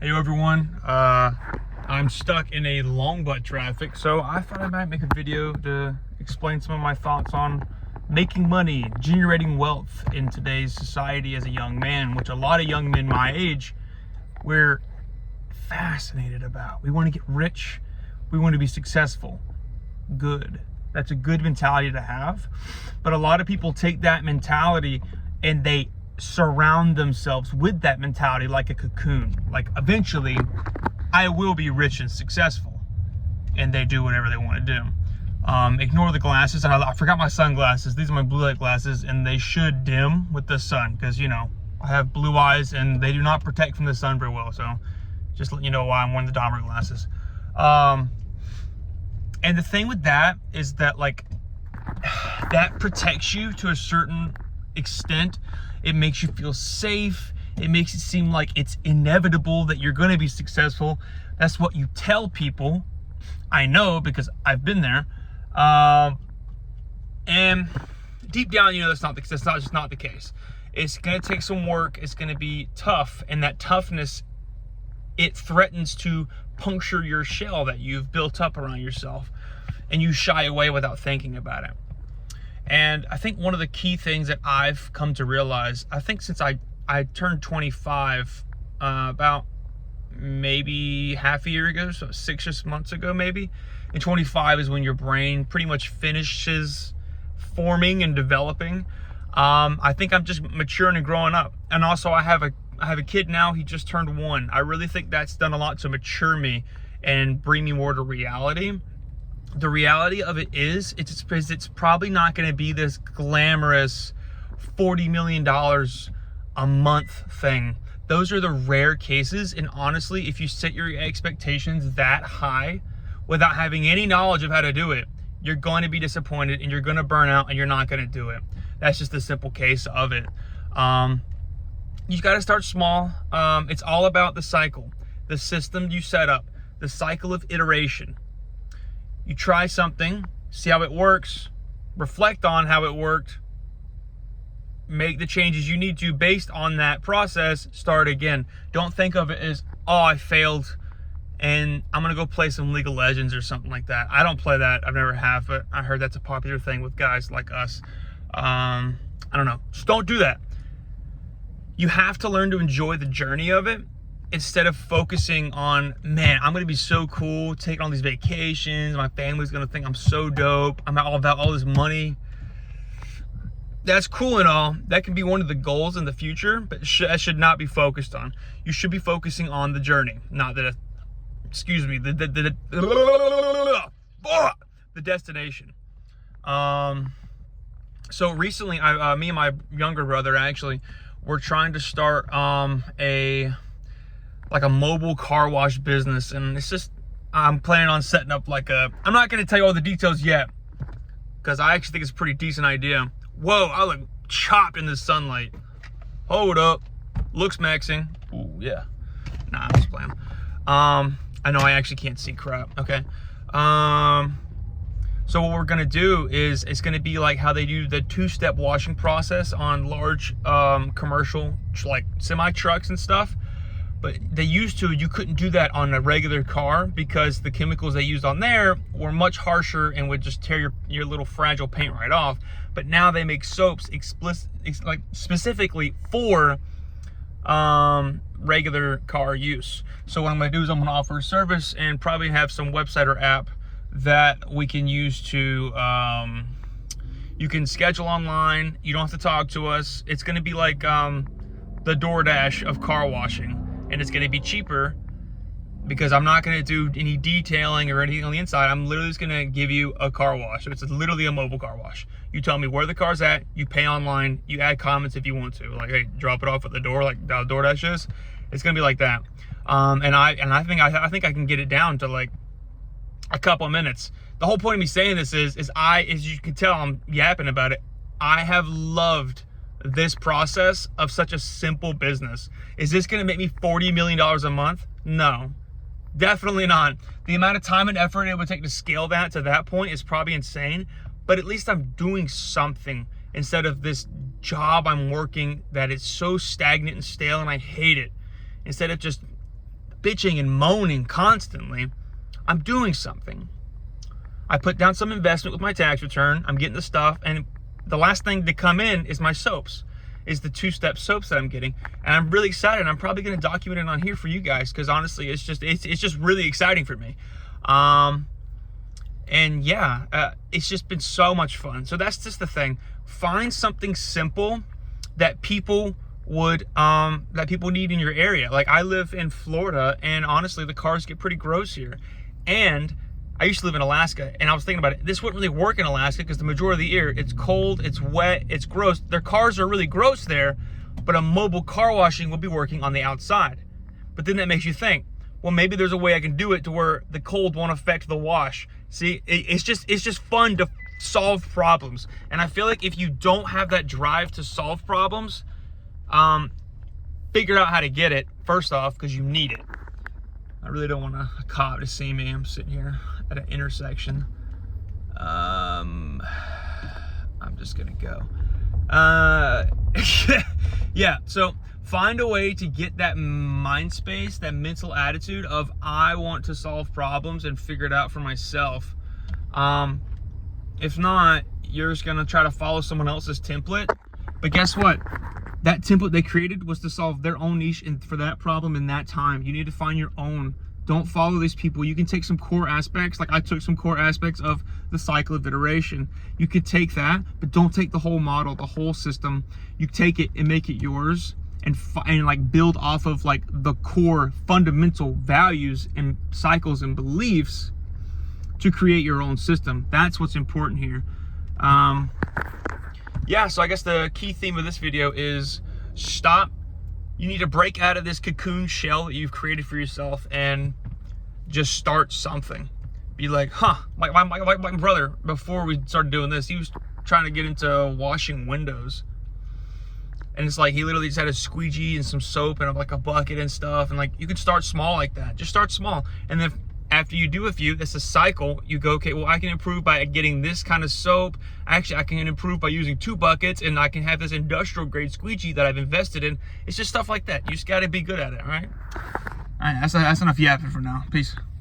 Hey everyone, I'm stuck in a long butt traffic, so I thought I might make a video to explain some of my thoughts on making money, generating wealth in today's society as a young man, which a lot of young men my age, we're fascinated about. We want to get rich, we want to be successful. Good. That's a good mentality to have, but a lot of people take that mentality and they surround themselves with that mentality like a cocoon. Like, eventually I will be rich and successful, and they do whatever they want to do. Ignore the glasses. I forgot my sunglasses. These are my blue light glasses, and they should dim with the sun because, you know, I have blue eyes and they do not protect from the sun very well. So just let you know why I'm wearing the Dahmer glasses. And the thing with that is that, like, that protects you to a certain extent. It makes you feel safe. It makes it seem like it's inevitable that you're going to be successful. That's what you tell people. I know because I've been there. And deep down, you know, that's just not the case. It's going to take some work. It's going to be tough. And that toughness, it threatens to puncture your shell that you've built up around yourself. And you shy away without thinking about it. And I think one of the key things that I've come to realize, I think since I turned 25 about maybe half a year ago, so 6 months ago maybe, and 25 is when your brain pretty much finishes forming and developing. I think I'm just maturing and growing up. And also I have a kid now. He just turned 1. I really think that's done a lot to mature me and bring me more to reality. The reality of it is, it's probably not going to be this glamorous $40 million a month thing. Those are the rare cases. And honestly, if you set your expectations that high without having any knowledge of how to do it, you're going to be disappointed and you're going to burn out and you're not going to do it. That's just the simple case of it. You got to start small. It's all about the cycle, the system you set up, the cycle of iteration. You try something, see how it works, reflect on how it worked, make the changes you need to based on that process, start again. Don't think of it as, oh, I failed and I'm gonna go play some League of Legends or something like that. I don't play that, I've never have, but I heard that's a popular thing with guys like us. I don't know, just don't do that. You have to learn to enjoy the journey of it, instead of focusing on, man, I'm gonna be so cool, taking all these vacations, my family's gonna think I'm so dope, I'm all about all this money. That's cool and all. That can be one of the goals in the future, but that should not be focused on. You should be focusing on the journey, not the destination. So recently, me and my younger brother actually were trying to start a mobile car wash business, and it's just, I'm planning on setting up I'm not going to tell you all the details yet because I actually think it's a pretty decent idea. Whoa, I look chopped in the sunlight. Hold up, looks maxing. Ooh, yeah. Nah, I'm just playing. I know I actually can't see crap. Okay. So what we're gonna do is, it's gonna be like how they do the 2-step washing process on large commercial like semi trucks and stuff. But you couldn't do that on a regular car because the chemicals they used on there were much harsher and would just tear your little fragile paint right off. But now they make soaps specifically for regular car use. So what I'm gonna do is I'm gonna offer a service and probably have some website or app that we can use to, you can schedule online. You don't have to talk to us. It's gonna be like the DoorDash of car washing. And it's going to be cheaper because I'm not going to do any detailing or anything on the inside. I'm literally just going to give you a car wash. So it's literally a mobile car wash. You tell me where the car's at, you pay online, you add comments if you want to. Like, hey, drop it off at the door like DoorDash is. It's going to be like that. And I think I can get it down to like a couple of minutes. The whole point of me saying this is as you can tell, I'm yapping about it. I have loved this process of such a simple business. Is this going to make me $40 million a month? No, definitely not. The amount of time and effort it would take to scale that to that point is probably insane, but at least I'm doing something instead of this job I'm working that is so stagnant and stale and I hate it. Instead of just bitching and moaning constantly, I'm doing something. I put down some investment with my tax return. I'm getting the stuff, and the last thing to come in is my soaps, is the 2-step soaps that I'm getting. And I'm really excited. I'm probably going to document it on here for you guys, because honestly, it's just really exciting for me. And yeah, it's just been so much fun. So that's just the thing. Find something simple that people would that people need in your area. Like, I live in Florida, and honestly, the cars get pretty gross here. And I used to live in Alaska, and I was thinking about it. This wouldn't really work in Alaska because the majority of the year it's cold, it's wet, it's gross. Their cars are really gross there, but a mobile car washing will be working on the outside. But then that makes you think, well, maybe there's a way I can do it to where the cold won't affect the wash. See, it's just fun to solve problems. And I feel like if you don't have that drive to solve problems, figure out how to get it first off, because you need it. I really don't want a cop to see me. I'm sitting here at an intersection. I'm just gonna go. Yeah, so find a way to get that mind space, that mental attitude of, I want to solve problems and figure it out for myself. If not, you're just gonna try to follow someone else's template. But guess what? That template they created was to solve their own niche and for that problem in that time. You need to find your own. Don't follow these people. You can take some core aspects, like I took some core aspects of the cycle of iteration. You could take that, but don't take the whole model, the whole system. You take it and make it yours, and like build off of like the core fundamental values and cycles and beliefs to create your own system. That's what's important here. Yeah, so I guess the key theme of this video is stop. You need to break out of this cocoon shell that you've created for yourself and just start something. Be like, like my brother, before we started doing this, he was trying to get into washing windows. And it's like, he literally just had a squeegee and some soap and like a bucket and stuff. And like, you could start small like that. Just start small. And then after you do a few, that's a cycle. You go, okay, well, I can improve by getting this kind of soap. Actually, I can improve by using 2 buckets, and I can have this industrial grade squeegee that I've invested in. It's just stuff like that. You just got to be good at it, all right? All right, that's enough yapping for now. Peace.